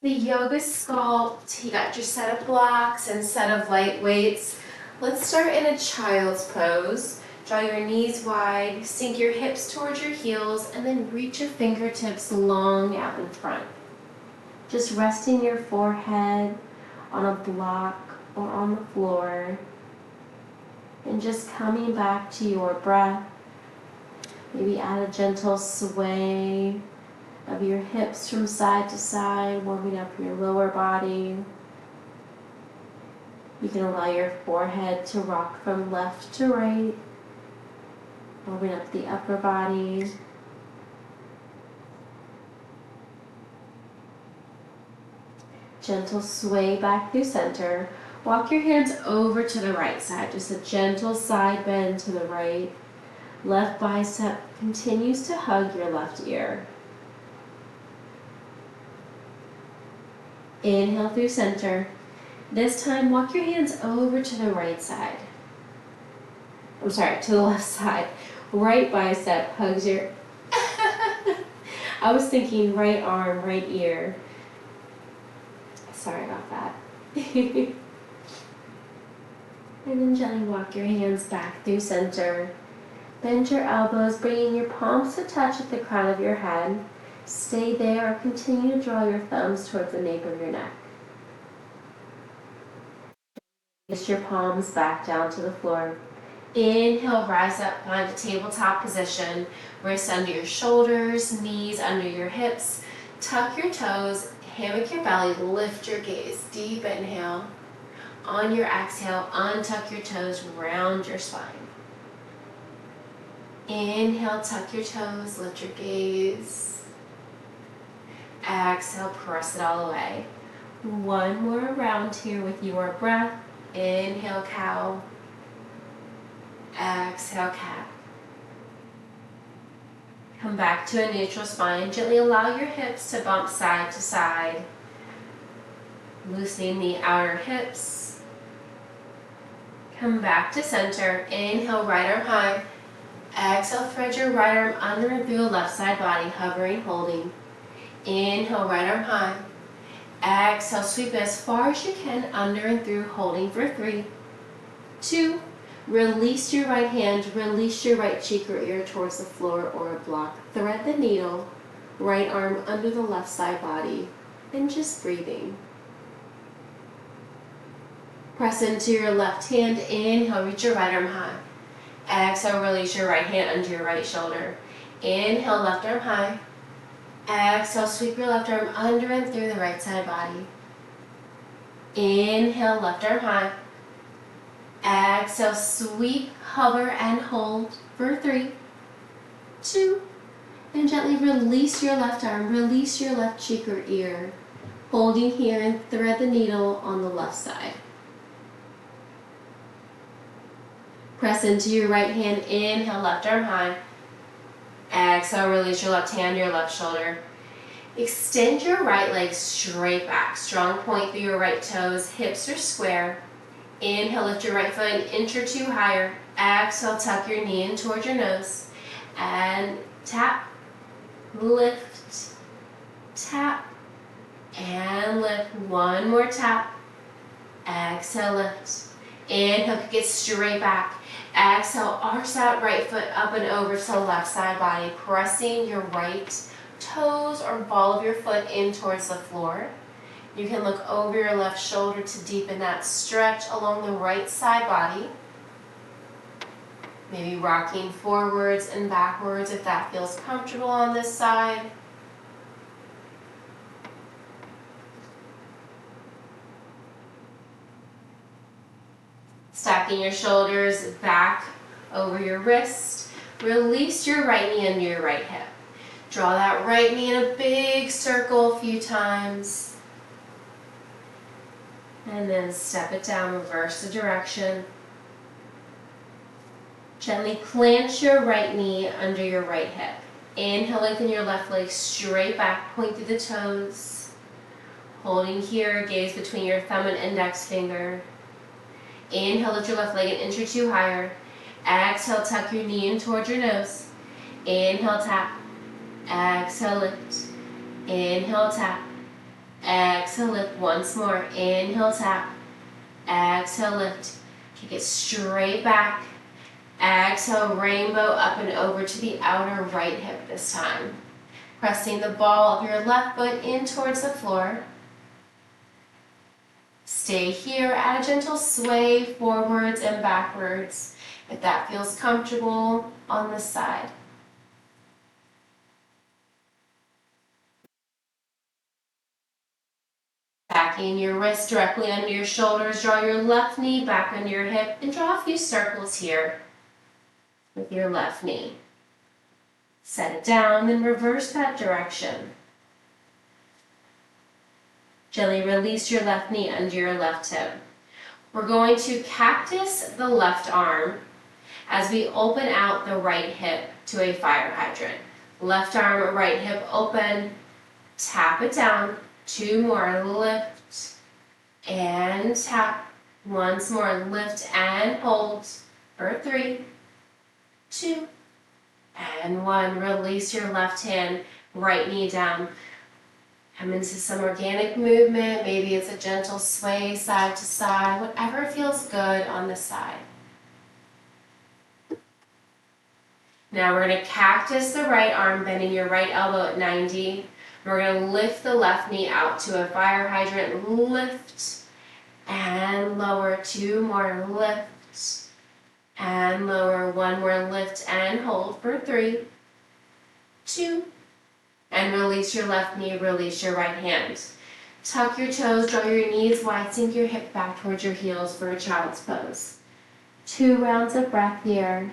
The yoga sculpt, you got your set of blocks and set of light weights. Let's start in a child's pose. Draw your knees wide, sink your hips towards your heels, and then reach your fingertips long out in front. Just resting your forehead on a block or on the floor, and just coming back to your breath. Maybe add a gentle sway of your hips from side to side, warming up your lower body. You can allow your forehead to rock from left to right, warming up the upper body. Gentle sway back through center. Walk your hands over to the right side, just a gentle side bend to the right. Left bicep continues to hug your left ear. Inhale through center. This time, walk your hands over to the right side. To the left side. Right bicep hugs your... I was thinking right arm, right ear. Sorry about that. And then gently walk your hands back through center. Bend your elbows, bringing your palms to touch at the crown of your head. Stay there or continue to draw your thumbs towards the nape of your neck. Place your palms back down to the floor. Inhale, rise up, find a tabletop position. Wrists under your shoulders, knees under your hips. Tuck your toes, hammock your belly, lift your gaze. Deep inhale. On your exhale, untuck your toes, round your spine. Inhale, tuck your toes, lift your gaze. Exhale, press it all away. One more round here with your breath. Inhale, cow. Exhale, cat. Come back to a neutral spine. Gently allow your hips to bump side to side. Loosening the outer hips. Come back to center. Inhale, right arm high. Exhale, thread your right arm under and through the left side body, hovering, holding. Inhale, right arm high. Exhale, sweep as far as you can, under and through, holding for 3, 2, release your right hand, release your right cheek or ear towards the floor or a block. Thread the needle, right arm under the left side body, and just breathing. Press into your left hand, inhale, reach your right arm high. Exhale, release your right hand under your right shoulder. Inhale, left arm high. Exhale, sweep your left arm under and through the right side body. Inhale, left arm high. Exhale, sweep, hover, and hold for 3, 2, and gently release your left arm, release your left cheek or ear, holding here and thread the needle on the left side. Press into your right hand, inhale, left arm high. Exhale, release your left hand, your left shoulder. Extend your right leg straight back. Strong point through your right toes, hips are square. Inhale, lift your right foot an inch or 2 higher. Exhale, tuck your knee in towards your nose. And tap, lift, tap, and lift. One more tap. Exhale, lift. Inhale, kick it straight back. Exhale, arch that right foot up and over to the left side body, pressing your right toes or ball of your foot in towards the floor. You can look over your left shoulder to deepen that stretch along the right side body. Maybe rocking forwards and backwards if that feels comfortable on this side. Stacking your shoulders back over your wrist. Release your right knee under your right hip. Draw that right knee in a big circle a few times. And then step it down, reverse the direction. Gently plant your right knee under your right hip. Inhale, lengthen your left leg straight back, point through the toes. Holding here, gaze between your thumb and index finger. Inhale, lift your left leg an inch or 2 higher. Exhale, tuck your knee in towards your nose. Inhale, tap. Exhale, lift. Inhale, tap. Exhale, lift once more. Inhale, tap. Exhale, lift. Kick it straight back. Exhale, rainbow up and over to the outer right hip this time. Pressing the ball of your left foot in towards the floor. Stay here, add a gentle sway forwards and backwards if that feels comfortable on this side. Backing your wrist directly under your shoulders, draw your left knee back under your hip and draw a few circles here with your left knee. Set it down, then reverse that direction. Gently release your left knee under your left hip. We're going to cactus the left arm as we open out the right hip to a fire hydrant. Left arm, right hip open, tap it down. 2 more, lift and tap. Once more, lift and hold for 3, 2, and 1. Release your left hand, right knee down. Come into some organic movement. Maybe it's a gentle sway side to side, whatever feels good on this side. Now we're going to cactus the right arm, bending your right elbow at 90. We're going to lift the left knee out to a fire hydrant. Lift and lower. 2 more, lift and lower. 1 more, lift and hold for 3, 2, and release your left knee, release your right hand. Tuck your toes, draw your knees wide, sink your hip back towards your heels for a child's pose. 2 rounds of breath here.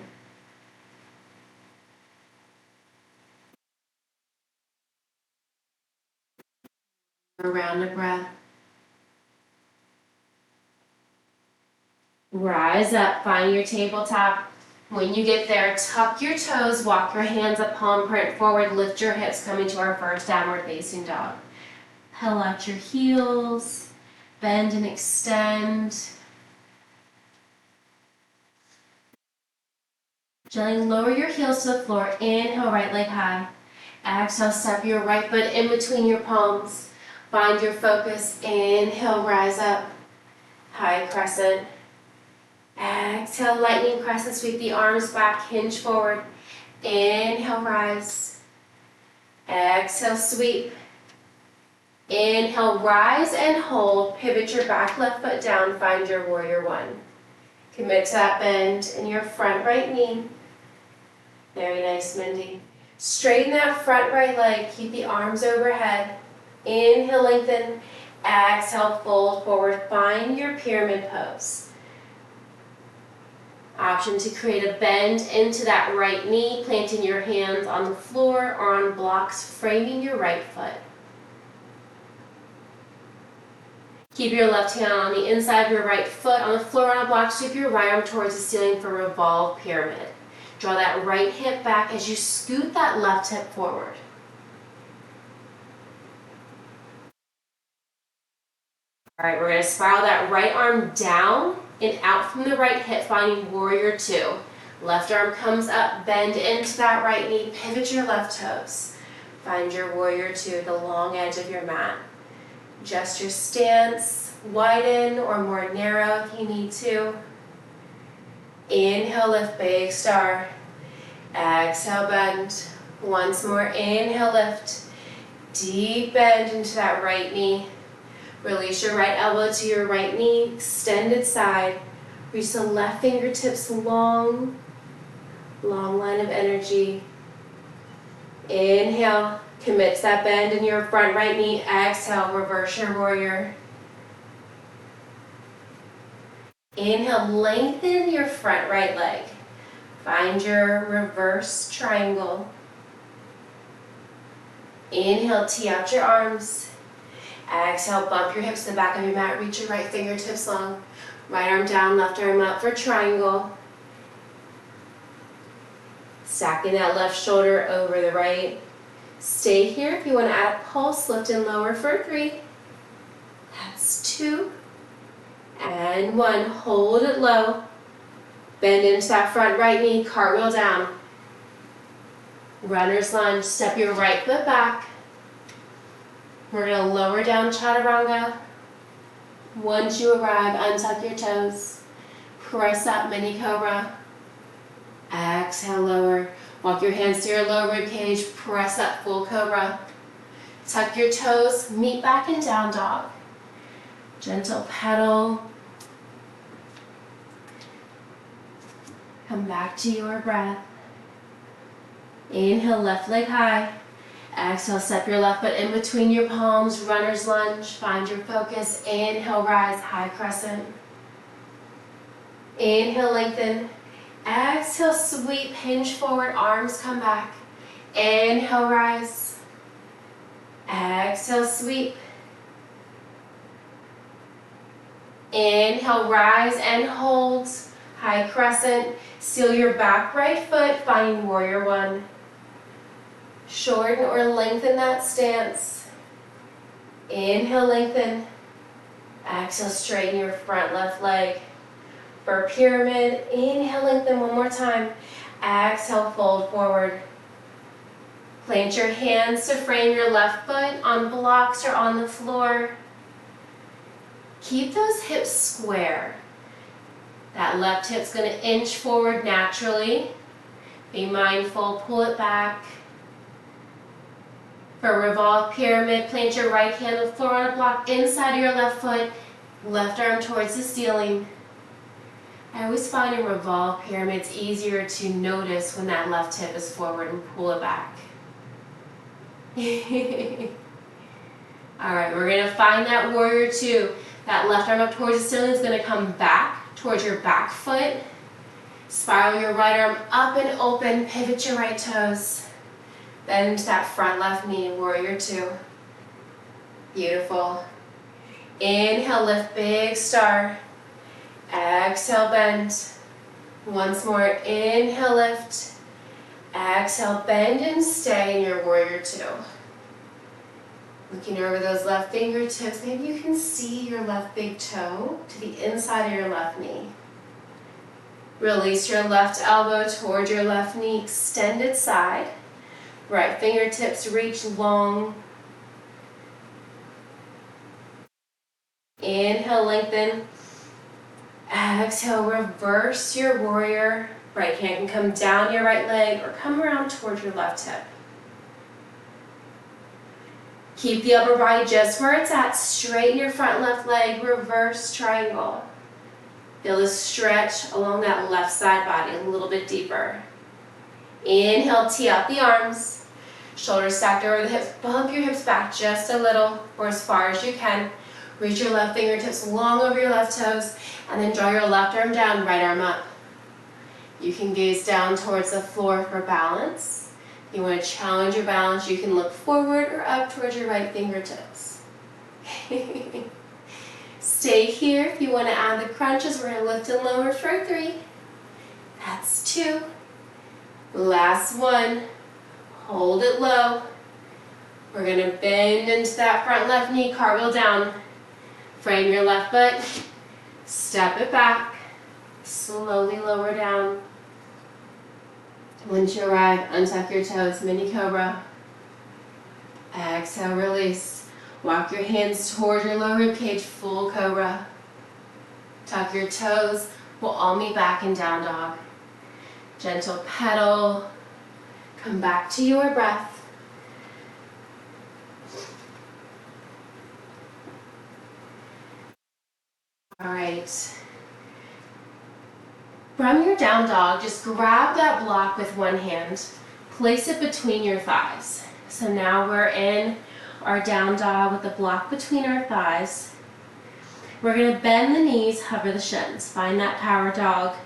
A round of breath. Rise up, find your tabletop. When you get there, tuck your toes, walk your hands up, palm print forward, lift your hips, coming to our first downward facing dog. Pull out your heels, bend and extend. Gently lower your heels to the floor, inhale, right leg high. Exhale, step your right foot in between your palms. Find your focus, inhale, rise up, high crescent. Exhale, lightning crescent, sweep the arms back, hinge forward. Inhale, rise. Exhale, sweep. Inhale, rise and hold. Pivot your back left foot down, find your warrior 1. Commit to that bend in your front right knee. Very nice, Mindy. Straighten that front right leg, keep the arms overhead. Inhale, lengthen. Exhale, fold forward. Find your pyramid pose. Option to create a bend into that right knee, planting your hands on the floor or on blocks, framing your right foot. Keep your left hand on the inside of your right foot on the floor on a block. Sweep your right arm towards the ceiling for revolve pyramid. Draw that right hip back as you scoot that left hip forward. All right, we're going to spiral that right arm down and out from the right hip, finding warrior 2. Left arm comes up, bend into that right knee, pivot your left toes. Find your warrior 2, the long edge of your mat. Adjust your stance, widen or more narrow if you need to. Inhale, lift, big star. Exhale, bend. Once more, inhale, lift. Deep bend into that right knee. Release your right elbow to your right knee, extended side. Reach the left fingertips long, long line of energy. Inhale, commit to that bend in your front right knee. Exhale, reverse your warrior. Inhale, lengthen your front right leg. Find your reverse triangle. Inhale, tee out your arms. Exhale, bump your hips to the back of your mat. Reach your right fingertips long. Right arm down, left arm up for triangle. Stacking that left shoulder over the right. Stay here if you want to add a pulse. Lift and lower for 3. That's 2. And 1. Hold it low. Bend into that front right knee. Cartwheel down. Runner's lunge. Step your right foot back. We're going to lower down chaturanga. Once you arrive, untuck your toes. Press up, mini cobra. Exhale, lower. Walk your hands to your lower rib cage. Press up, full cobra. Tuck your toes, meet back in down dog. Gentle pedal. Come back to your breath. Inhale, left leg high. Exhale, step your left foot in between your palms, runner's lunge. Find your focus. Inhale, rise, high crescent. Inhale, lengthen. Exhale, sweep, hinge forward, arms come back. Inhale, rise. Exhale, sweep. Inhale, rise and hold. High crescent. Seal your back right foot, finding warrior one. Shorten or lengthen that stance. Inhale, lengthen. Exhale, straighten your front left leg. For pyramid, inhale, lengthen one more time. Exhale, fold forward. Plant your hands to frame your left foot on blocks or on the floor. Keep those hips square. That left hip's going to inch forward naturally. Be mindful, pull it back. For revolve pyramid, plant your right hand on the floor on a block inside of your left foot, left arm towards the ceiling. I always find in revolve pyramid it's easier to notice when that left hip is forward and pull it back. Alright, we're going to find that warrior two. That left arm up towards the ceiling is going to come back towards your back foot. Spiral your right arm up and open, pivot your right toes. Bend that front left knee, warrior two. Beautiful. Inhale, lift, big star. Exhale, bend. Once more, inhale, lift. Exhale, bend and stay in your warrior two. Looking over those left fingertips, maybe you can see your left big toe to the inside of your left knee. Release your left elbow toward your left knee, extended side. Right fingertips reach long. Inhale, lengthen. Exhale, reverse your warrior. Right hand can come down your right leg or come around towards your left hip. Keep the upper body just where it's at. Straighten your front left leg, reverse triangle. Feel a stretch along that left side body a little bit deeper. Inhale, tee up the arms. Shoulders stacked over the hips. Bump your hips back just a little or as far as you can. Reach your left fingertips long over your left toes and then draw your left arm down, right arm up. You can gaze down towards the floor for balance. If you want to challenge your balance, you can look forward or up towards your right fingertips. Stay here. If you want to add the crunches, we're going to lift and lower for 3. That's 2. Last one. Hold it low. We're going to bend into that front left knee, cartwheel down. Frame your left foot. Step it back. Slowly lower down. Once you arrive, untuck your toes, mini cobra. Exhale, release. Walk your hands toward your lower rib cage, full cobra. Tuck your toes. We'll all meet back in down dog. Gentle pedal. Come back to your breath. All right. From your down dog, just grab that block with one hand. Place it between your thighs. So now we're in our down dog with the block between our thighs. We're going to bend the knees, hover the shins. Find that power dog.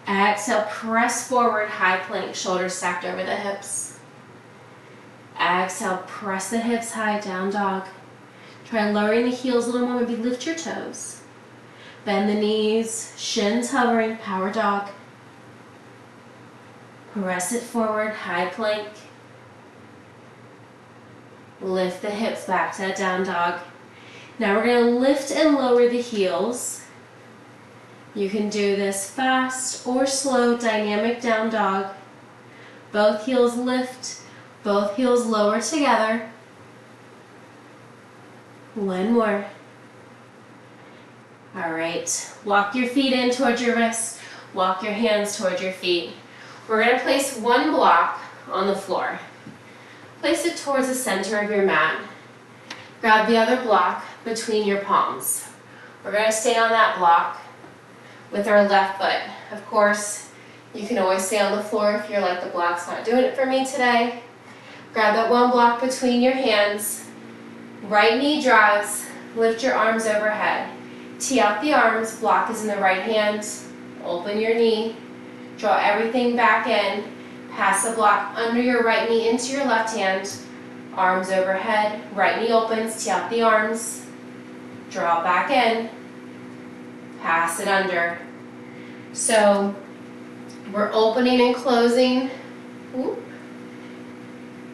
Exhale, press forward, high plank, shoulders stacked over the hips. Exhale, press the hips high, down dog. Try lowering the heels a little more, maybe lift your toes. Bend the knees, shins hovering, power dog. Press it forward, high plank. Lift the hips back to that down dog. Now we're going to lift and lower the heels. You can do this fast or slow, dynamic down dog. Both heels lift, both heels lower together. One more. All right, walk your feet in towards your wrists, walk your hands towards your feet. We're gonna place one block on the floor. Place it towards the center of your mat. Grab the other block between your palms. We're gonna stay on that block with our left foot. Of course, you can always stay on the floor if you're like, the block's not doing it for me today. Grab that one block between your hands. Right knee drives, lift your arms overhead. Tee out the arms, block is in the right hand. Open your knee, draw everything back in. Pass the block under your right knee into your left hand. Arms overhead, right knee opens, tee out the arms. Draw back in, pass it under. So we're opening and closing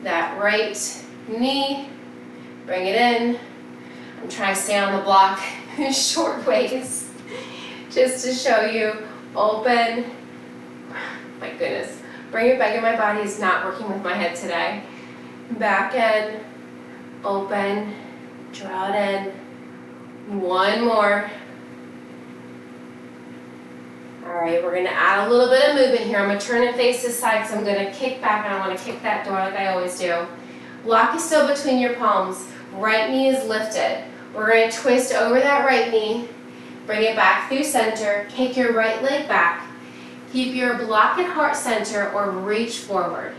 that right knee, bring it in. I'm trying to stay on the block short ways, just to show you. Open, my goodness, bring it back in. My body is not working with my head today. Back in, open, draw it in. One more. All right, we're gonna add a little bit of movement here. I'm gonna turn and face this side because I'm gonna kick back, and I wanna kick that door like I always do. Block is still between your palms. Right knee is lifted. We're gonna twist over that right knee, bring it back through center, kick your right leg back. Keep your block at heart center or reach forward.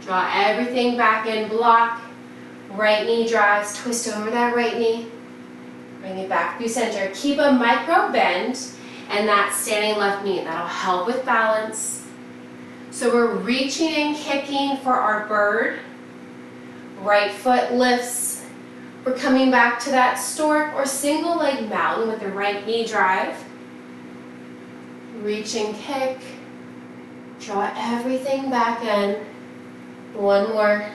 Draw everything back in, block. Right knee drives, twist over that right knee. Bring it back through center. Keep a micro bend and that standing left knee. That'll help with balance. So we're reaching and kicking for our bird. Right foot lifts. We're coming back to that stork or single leg mountain with the right knee drive. Reach and kick. Draw everything back in. One more.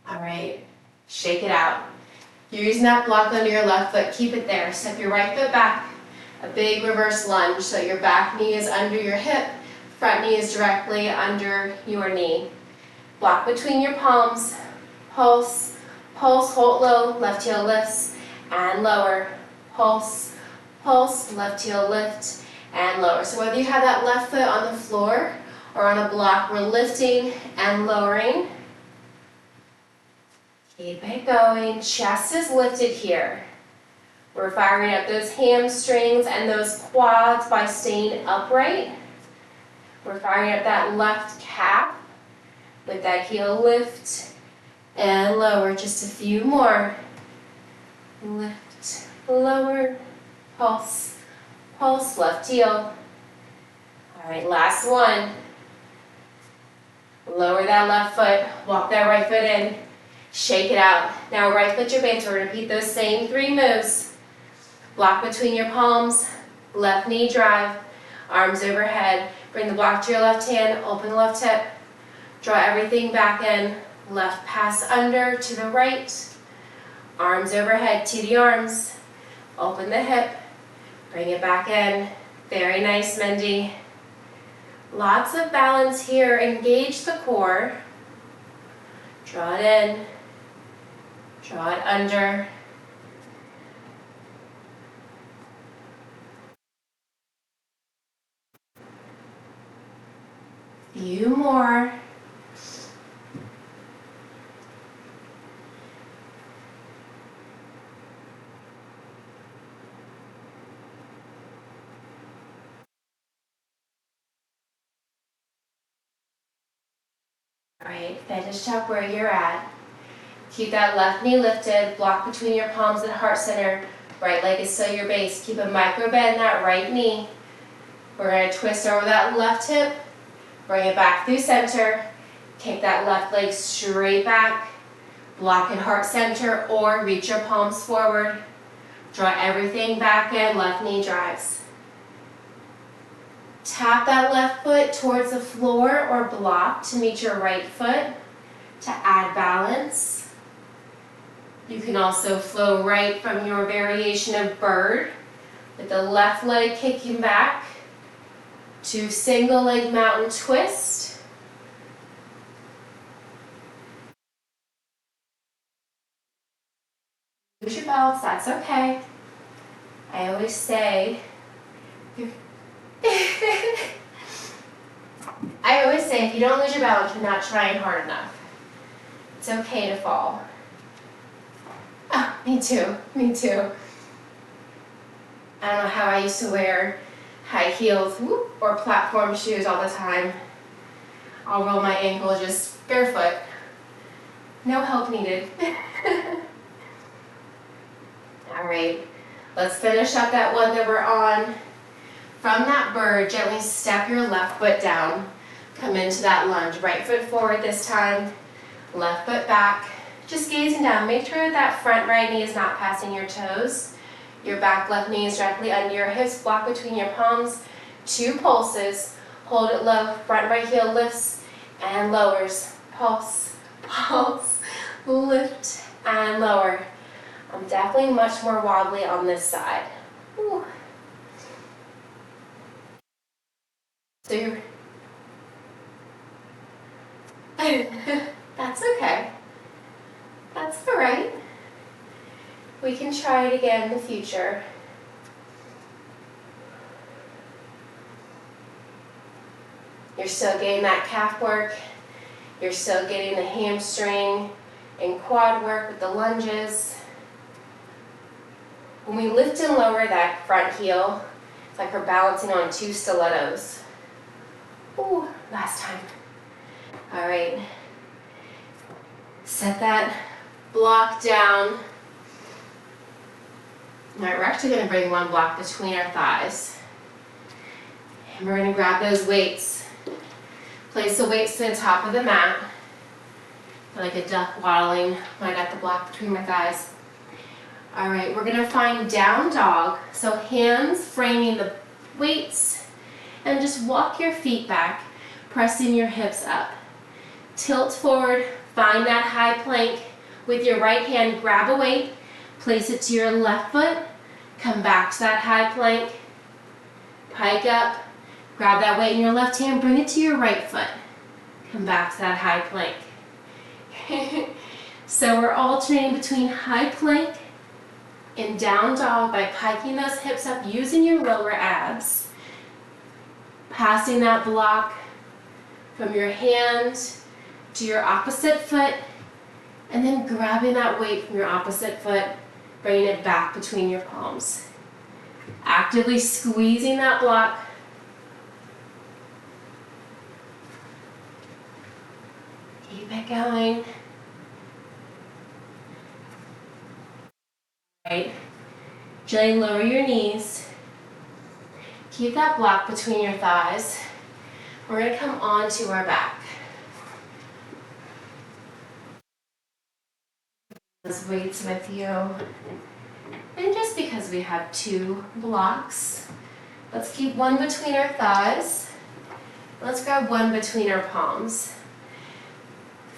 All right, shake it out. You're using that block under your left foot, keep it there. Step your right foot back, a big reverse lunge, so your back knee is under your hip, front knee is directly under your knee. Block between your palms, pulse, pulse, hold low, left heel lifts, and lower. Pulse, pulse, left heel lift, and lower. So whether you have that left foot on the floor or on a block, we're lifting and lowering. Keep it going. Chest is lifted here. We're firing up those hamstrings and those quads by staying upright. We're firing up that left calf with that heel lift and lower. Just a few more. Lift, lower, pulse, pulse, left heel. All right, last one. Lower that left foot, walk that right foot in. Shake it out. Now right foot your base. We're going to repeat those same 3 moves. Block between your palms, left knee drive, arms overhead. Bring the block to your left hand, open the left hip. Draw everything back in, left pass under to the right. Arms overhead, tee the arms, open the hip, bring it back in. Very nice, Mindy. Lots of balance here. Engage the core. Draw it in. Draw it under. Few more. All right, finish up where you're at. Keep that left knee lifted, block between your palms and heart center. Right leg is still your base. Keep a micro bend in that right knee. We're going to twist over that left hip, bring it back through center, take that left leg straight back, block in heart center or reach your palms forward. Draw everything back in, left knee drives. Tap that left foot towards the floor or block to meet your right foot to add balance. You can also flow right from your variation of bird with the left leg kicking back. to single leg mountain twist. Lose your balance, that's okay. I always say, if you don't lose your balance, you're not trying hard enough. It's okay to fall. Ah, me too, me too. I don't know how I used to wear high heels or platform shoes all the time. I'll roll my ankle just barefoot. No help needed. All right, let's finish up that one that we're on. From that bird, gently step your left foot down. Come into that lunge. Right foot forward this time, left foot back. Just gazing down. Make sure that front right knee is not passing your toes. Your back left knee is directly under your hips, block between your palms. 2 pulses. Hold it low. Front right heel lifts and lowers. Pulse, pulse, lift and lower. I'm definitely much more wobbly on this side. Ooh. So you're that's okay. That's all right. We can try it again in the future. You're still getting that calf work. You're still getting the hamstring and quad work with the lunges. When we lift and lower that front heel, it's like we're balancing on 2 stilettos. Ooh, last time. All right. Set that block down. All right, we're actually going to bring one block between our thighs. And we're going to grab those weights. Place the weights to the top of the mat. Like a duck waddling when I got the block between my thighs. All right, we're going to find down dog. So hands framing the weights and just walk your feet back, pressing your hips up. Tilt forward, find that high plank. With your right hand, grab a weight, place it to your left foot, come back to that high plank, pike up, grab that weight in your left hand, bring it to your right foot, come back to that high plank. So we're alternating between high plank and down dog by piking those hips up using your lower abs, passing that block from your hand to your opposite foot, and then grabbing that weight from your opposite foot, bringing it back between your palms. Actively squeezing that block. Keep it going. Right. Gently lower your knees. Keep that block between your thighs. We're going to come onto our back. Those weights with you. And just because we have 2 blocks, let's keep one between our thighs. Let's grab one between our palms.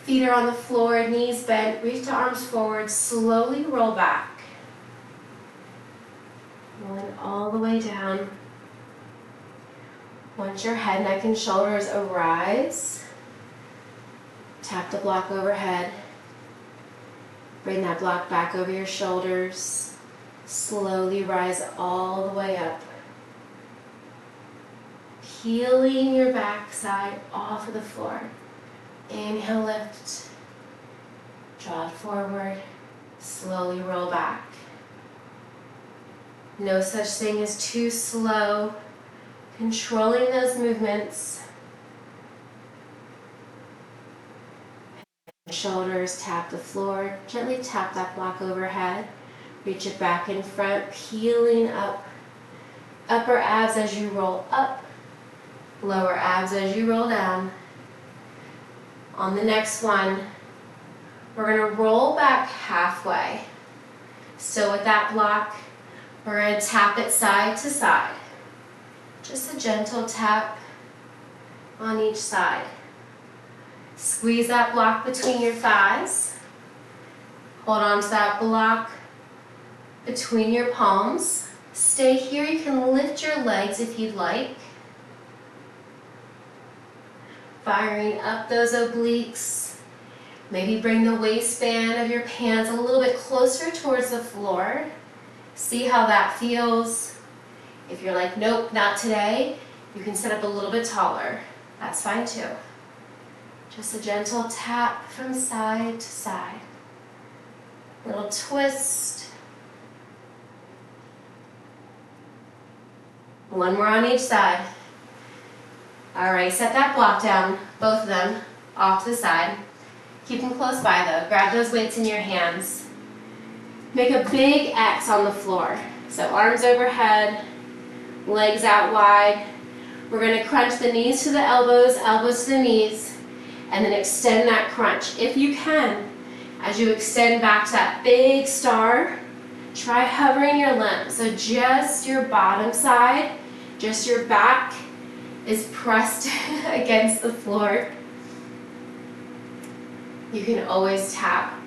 Feet are on the floor, knees bent, reach the arms forward, slowly roll back. Rolling all the way down. Once your head, neck, and shoulders arise, tap the block overhead. Bring that block back over your shoulders. Slowly rise all the way up. Peeling your backside off of the floor. Inhale, lift. Draw it forward. Slowly roll back. No such thing as too slow. Controlling those movements. Shoulders tap the floor. Gently tap that block overhead. Reach it back in front, peeling up. Upper abs as you roll up. Lower abs as you roll down. On the next one, we're going to roll back halfway. So with that block, we're going to tap it side to side. Just a gentle tap on each side. Squeeze that block between your thighs. Hold on to that block between your palms. Stay here. You can lift your legs if you'd like. Firing up those obliques. Maybe bring the waistband of your pants a little bit closer towards the floor. See how that feels. If you're like, nope, not today, you can sit up a little bit taller. That's fine too. Just a gentle tap from side to side. Little twist. One more on each side. All right, set that block down, both of them, off to the side. Keep them close by though. Grab those weights in your hands. Make a big X on the floor. So arms overhead, legs out wide. We're gonna crunch the knees to the elbows, elbows to the knees, and then extend that crunch. If you can, as you extend back to that big star, try hovering your limbs. So just your bottom side, just your back is pressed against the floor. You can always tap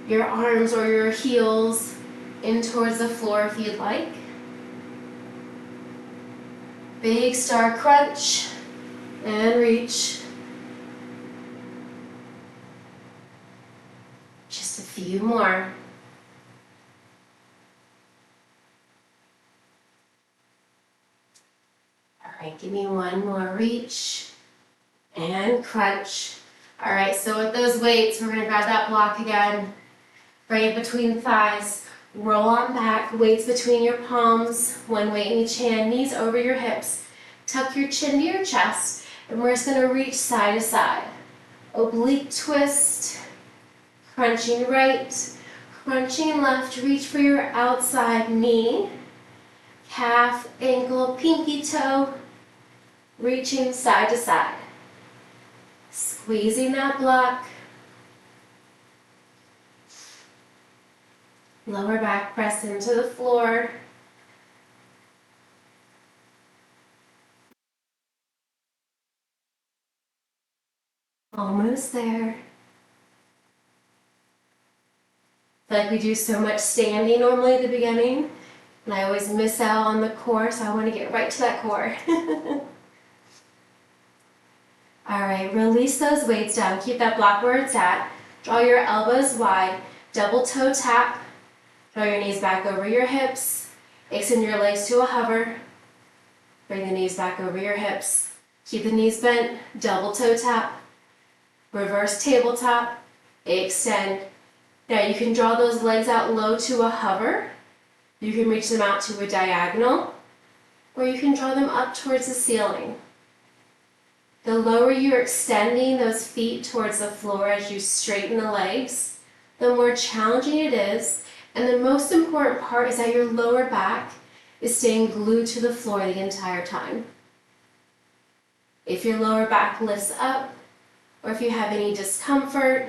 your arms or your heels in towards the floor if you'd like. Big star crunch and reach. Just a few more. All right, give me one more reach and crunch. All right, so with those weights, we're gonna grab that block again, bring it between the thighs, roll on back, weights between your palms, one weight in each hand, knees over your hips, tuck your chin to your chest, and we're just gonna reach side to side. Oblique twist, crunching right, crunching left, reach for your outside knee, calf, ankle, pinky toe, reaching side to side. Squeezing that block. Lower back press into the floor. Almost there. I feel like we do so much standing normally at the beginning, and I always miss out on the core, so I want to get right to that core. All right, release those weights down. Keep that block where it's at. Draw your elbows wide. Double toe tap. Draw your knees back over your hips. Extend your legs to a hover. Bring the knees back over your hips. Keep the knees bent. Double toe tap. Reverse tabletop. Extend. Now you can draw those legs out low to a hover. You can reach them out to a diagonal. Or you can draw them up towards the ceiling. The lower you're extending those feet towards the floor as you straighten the legs, the more challenging it is. And the most important part is that your lower back is staying glued to the floor the entire time. If your lower back lifts up, or if you have any discomfort,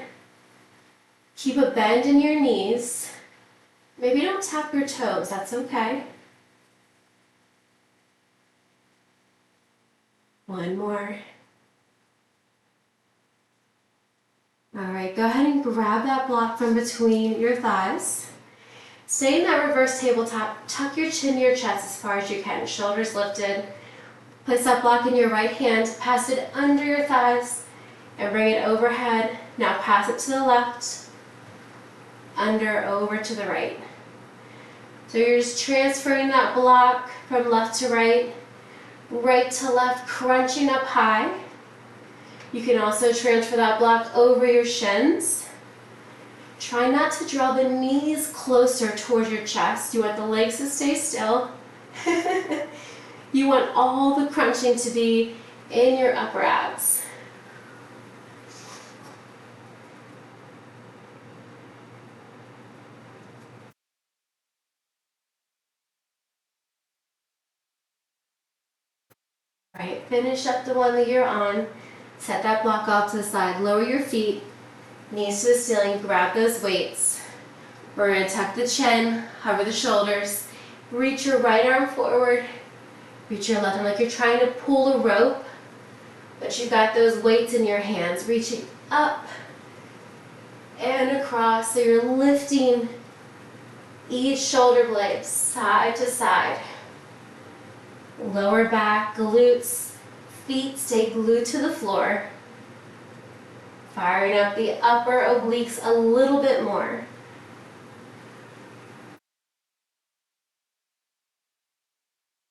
keep a bend in your knees. Maybe don't tap your toes, that's okay. One more. All right, go ahead and grab that block from between your thighs. Stay in that reverse tabletop. Tuck your chin to your chest as far as you can. Shoulders lifted. Place that block in your right hand. Pass it under your thighs and bring it overhead. Now pass it to the left. Under, over to the right. So you're just transferring that block from left to right, right to left, crunching up high. You can also transfer that block over your shins. Try not to draw the knees closer towards your chest. You want the legs to stay still. You want all the crunching to be in your upper abs. All right, finish up the one that you're on. Set that block off to the side. Lower your feet, knees to the ceiling. Grab those weights. We're going to tuck the chin, hover the shoulders. Reach your right arm forward. Reach your left arm like you're trying to pull a rope, but you've got those weights in your hands, reaching up and across. So you're lifting each shoulder blade side to side. Lower back, glutes, feet stay glued to the floor. Firing up the upper obliques a little bit more.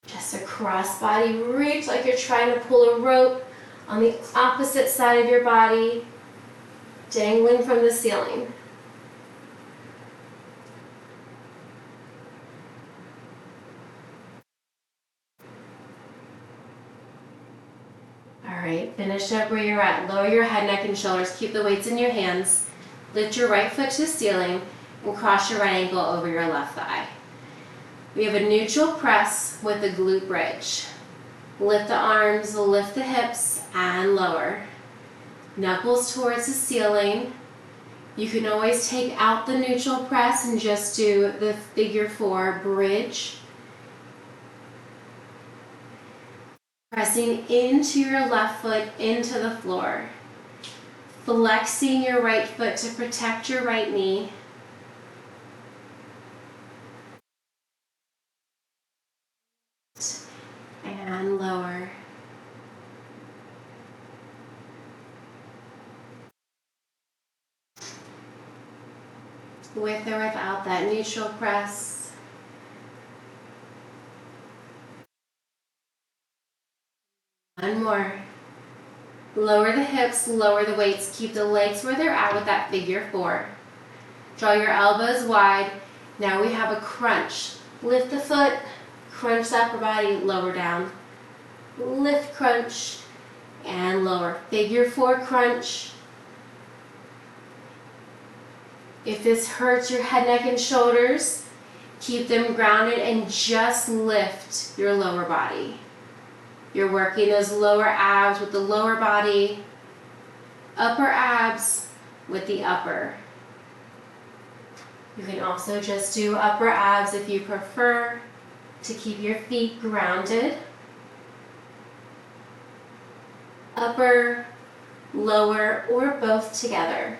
Just a cross-body reach like you're trying to pull a rope on the opposite side of your body, dangling from the ceiling. Alright, finish up where you're at. Lower your head, neck, and shoulders. Keep the weights in your hands. Lift your right foot to the ceiling and cross your right ankle over your left thigh. We have a neutral press with a glute bridge. Lift the arms, lift the hips, and lower. Knuckles towards the ceiling. You can always take out the neutral press and just do the figure 4 bridge. Pressing into your left foot into the floor. Flexing your right foot to protect your right knee. And lower. With or without that neutral press. One more. Lower the hips, lower the weights. Keep the legs where they're at with that figure 4. Draw your elbows wide. Now we have a crunch. Lift the foot, crunch the upper body, lower down. Lift, crunch, and lower. Figure 4 crunch. If this hurts your head, neck, and shoulders, keep them grounded and just lift your lower body. You're working those lower abs with the lower body, upper abs with the upper. You can also just do upper abs if you prefer to keep your feet grounded. Upper, lower, or both together.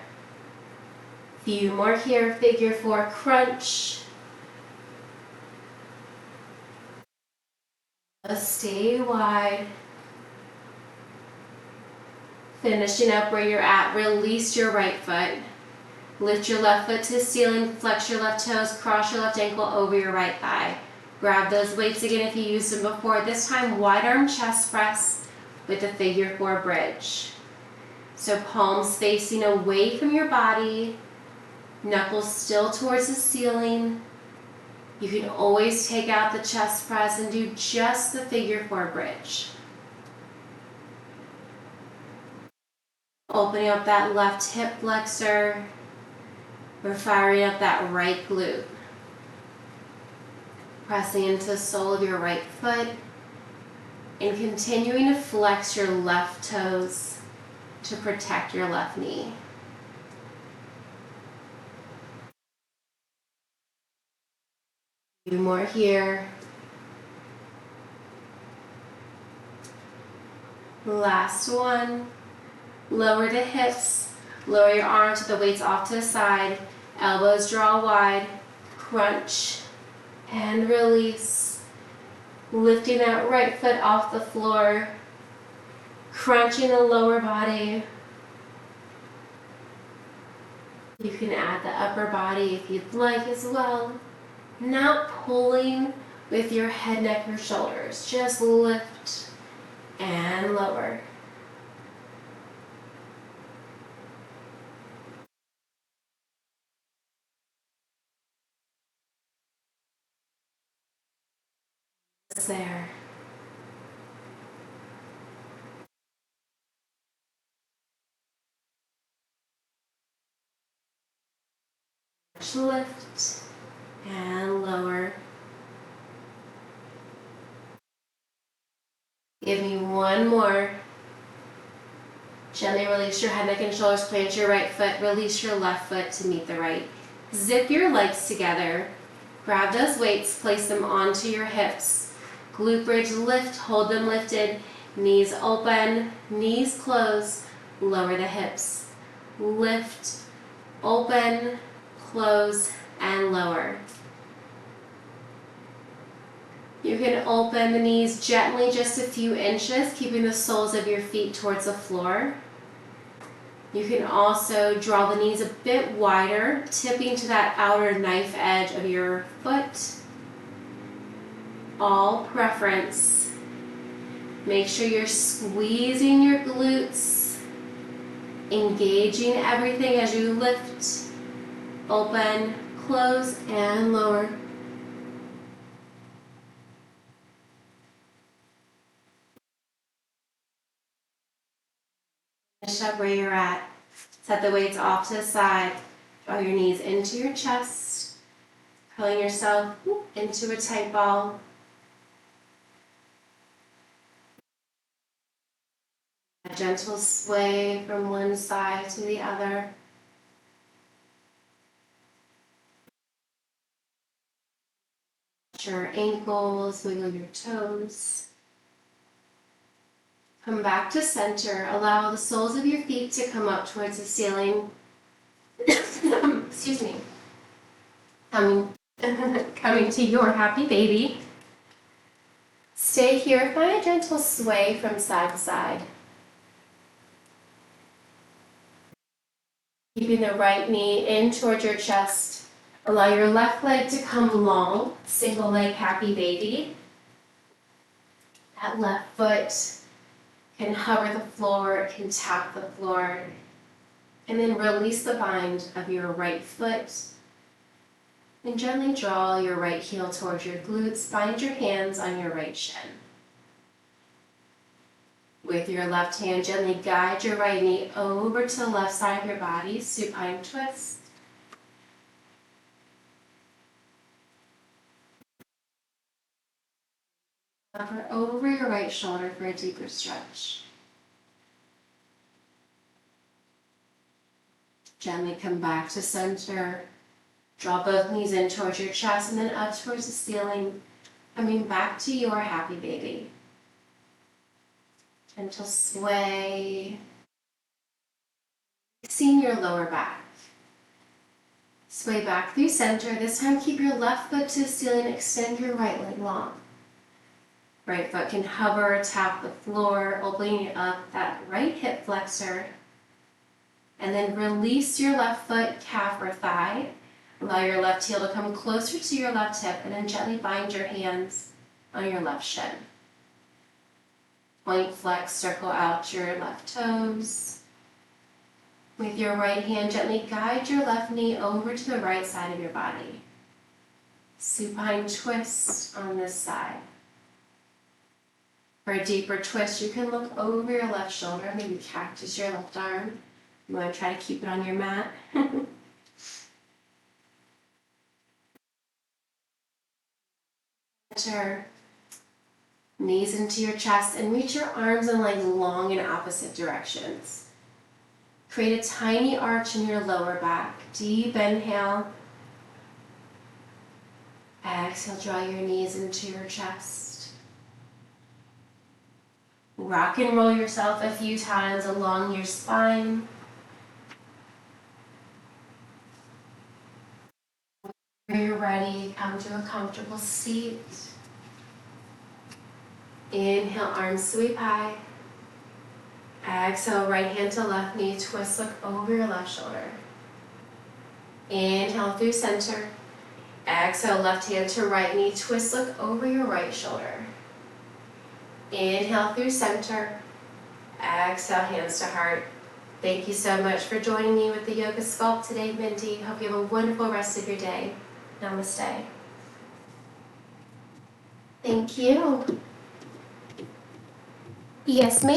Few more here, figure 4 crunch. Stay wide. Finishing up where you're at, release your right foot. Lift your left foot to the ceiling, flex your left toes, cross your left ankle over your right thigh. Grab those weights again if you used them before. This time, wide arm chest press with a figure 4 bridge. So palms facing away from your body, knuckles still towards the ceiling. You can always take out the chest press and do just the figure 4 bridge. Opening up that left hip flexor. We're firing up that right glute. Pressing into the sole of your right foot and continuing to flex your left toes to protect your left knee. A few more here. Last one. Lower the hips. Lower your arms with the weights off to the side. Elbows draw wide. Crunch and release. Lifting that right foot off the floor. Crunching the lower body. You can add the upper body if you'd like as well. Not pulling with your head, neck, or shoulders. Just lift and lower. There. Lift and lower. Give me one more. Gently release your head, neck, and shoulders. Plant your right foot. Release your left foot to meet the right. Zip your legs together. Grab those weights. Place them onto your hips. Glute bridge, lift. Hold them lifted. Knees open. Knees close. Lower the hips. Lift. Open. Close. And lower. You can open the knees gently, just a few inches, keeping the soles of your feet towards the floor. You can also draw the knees a bit wider, tipping to that outer knife edge of your foot. All preference. Make sure you're squeezing your glutes, engaging everything as you lift, open, close, and lower. Finish up where you're at. Set the weights off to the side. Draw your knees into your chest, curling yourself into a tight ball. A gentle sway from one side to the other. Your ankles, wiggle your toes. Come back to center. Allow the soles of your feet to come up towards the ceiling. Excuse me. Coming to your happy baby. Stay here. Find a gentle sway from side to side. Keeping the right knee in towards your chest. Allow your left leg to come long. Single leg happy baby. That left foot can hover the floor, can tap the floor. And then release the bind of your right foot. And gently draw your right heel towards your glutes. Bind your hands on your right shin. With your left hand, gently guide your right knee over to the left side of your body. Supine twist. Hover over your right shoulder for a deeper stretch. Gently come back to center. Draw both knees in towards your chest and then up towards the ceiling. Coming back to your happy baby. Gentle sway. Seeing your lower back. Sway back through center. This time keep your left foot to the ceiling. Extend your right leg long. Right foot can hover, tap the floor, opening up that right hip flexor. And then release your left foot, calf or thigh. Allow your left heel to come closer to your left hip and then gently bind your hands on your left shin. Point, flex, circle out your left toes. With your right hand, gently guide your left knee over to the right side of your body. Supine twist on this side. For a deeper twist, you can look over your left shoulder, maybe cactus your left arm. You want to try to keep it on your mat. Center, knees into your chest, and reach your arms and legs long in opposite directions. Create a tiny arch in your lower back. Deep inhale. Exhale, draw your knees into your chest. Rock and roll yourself a few times along your spine. When you're ready, come to a comfortable seat. Inhale, arms sweep high. Exhale, right hand to left knee, twist, look over your left shoulder. Inhale through center. Exhale, left hand to right knee, twist, look over your right shoulder. Inhale through center. Exhale, hands to heart. Thank you so much for joining me with the Yoga Sculpt today, Mindy. Hope you have a wonderful rest of your day. Namaste. Thank you. Yes, ma'am.